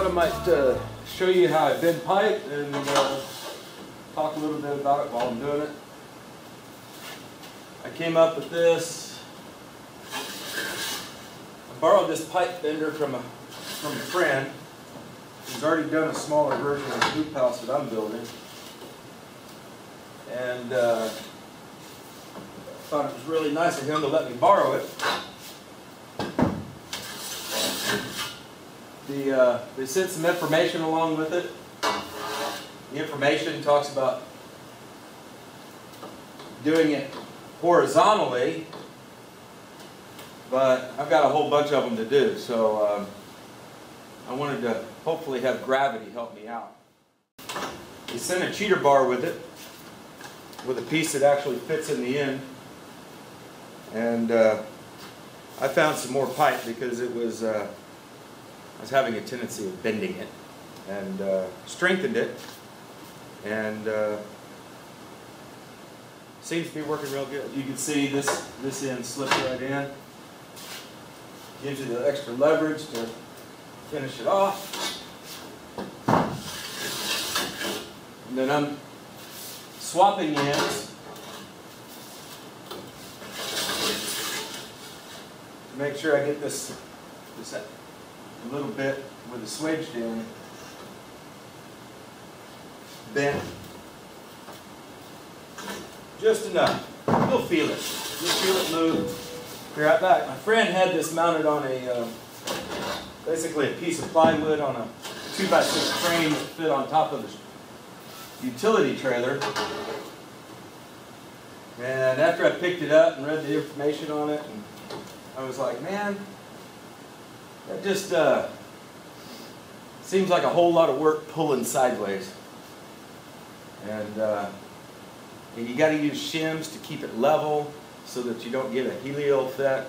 thought I might show you how I bend pipe and talk a little bit about it while I'm doing it. I came up with this. I borrowed this pipe bender from a friend who's already done a smaller version of the hoop house that I'm building. And thought it was really nice of him to let me borrow it. They sent some information along with it. The information talks about doing it horizontally, but I've got a whole bunch of them to do, so I wanted to hopefully have gravity help me out. They sent a cheater bar with it, with a piece that actually fits in the end, and I found some more pipe because it was I was having a tendency of bending it, and strengthened it, and seems to be working real good. You can see this end slips right in, gives you the extra leverage to finish it off. And then I'm swapping ends to make sure I get this a little bit with the swedged end bent. Just enough. You'll feel it. You'll feel it move. Be right back. My friend had this mounted on a basically a piece of plywood on a 2x6 frame that fit on top of the utility trailer. And after I picked it up and read the information on it, and I was like, man, that just seems like a whole lot of work pulling sideways. And you got to use shims to keep it level so that you don't get a helio effect.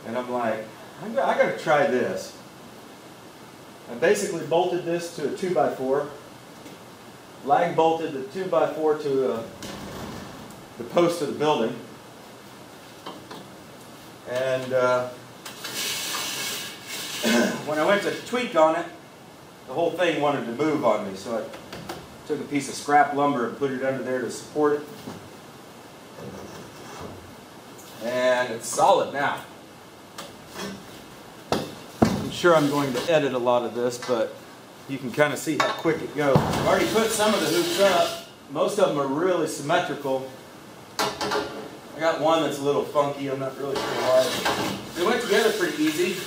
And I'm like, I got to try this. I basically bolted this to a 2x4, lag bolted the 2x4 to the post of the building, and when I went to tweak on it, the whole thing wanted to move on me, so I took a piece of scrap lumber and put it under there to support it. And it's solid now. I'm sure I'm going to edit a lot of this, but you can kind of see how quick it goes. I've already put some of the hoops up. Most of them are really symmetrical. I got one that's a little funky. I'm not really sure why. They went together pretty easy.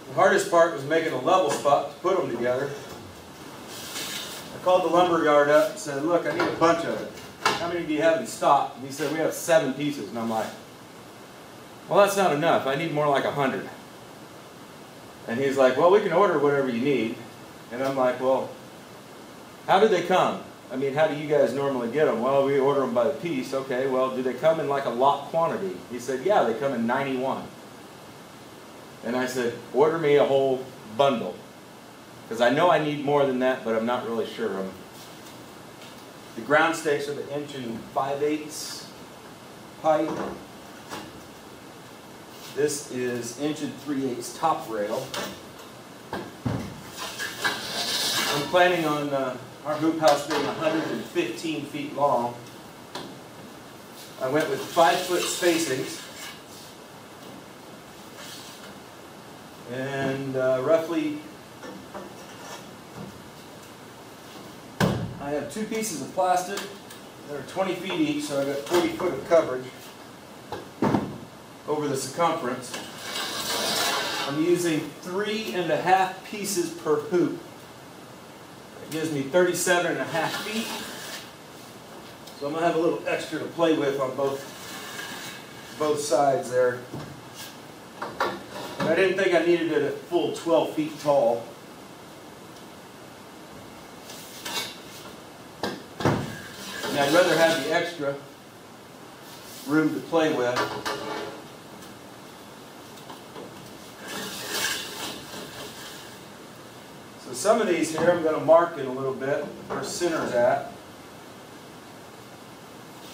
The hardest part was making a level spot to put them together. I called the lumber yard up and said, look, I need a bunch of it. How many do you have in stock? And he said, we have 7 pieces. And I'm like, well, that's not enough. I need more like 100. And he's like, well, we can order whatever you need. And I'm like, well, how do they come? I mean, how do you guys normally get them? Well, we order them by the piece. Okay, well, do they come in like a lot quantity? He said, yeah, they come in 91. And I said, order me a whole bundle. Because I know I need more than that, but I'm not really sure. The ground stakes are the 1 5/8 pipe. This is 1 3/8 top rail. I'm planning on our hoop house being 115 feet long. I went with 5-foot spacings. And roughly, I have 2 pieces of plastic. They're 20 feet each, so I got 40 foot of coverage over the circumference. I'm using 3.5 pieces per hoop. That gives me 37.5 feet. So I'm going to have a little extra to play with on both sides there. But I didn't think I needed it at full 12 feet tall. And I'd rather have the extra room to play with. So some of these here I'm going to mark in a little bit where center's at.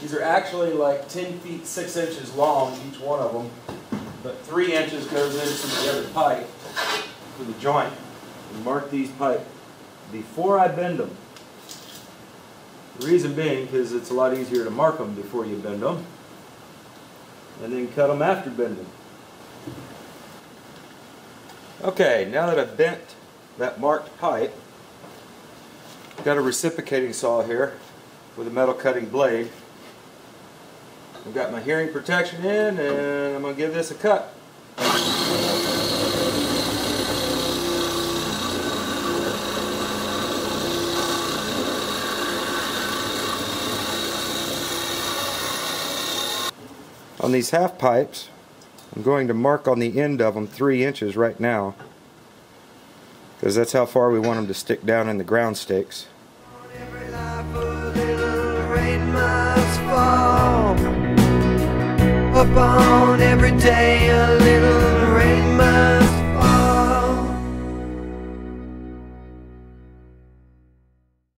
These are actually like 10 feet 6 inches long, each one of them. but 3 inches goes into the other pipe for the joint. And mark these pipe before I bend them. The reason being because it's a lot easier to mark them before you bend them, and then cut them after bending. Okay, now that I've bent that marked pipe, I've got a reciprocating saw here with a metal cutting blade. I've got my hearing protection in, and I'm going to give this a cut. On these half pipes, I'm going to mark on the end of them 3 inches right now, because that's how far we want them to stick down in the ground stakes. Up on every day a little rain must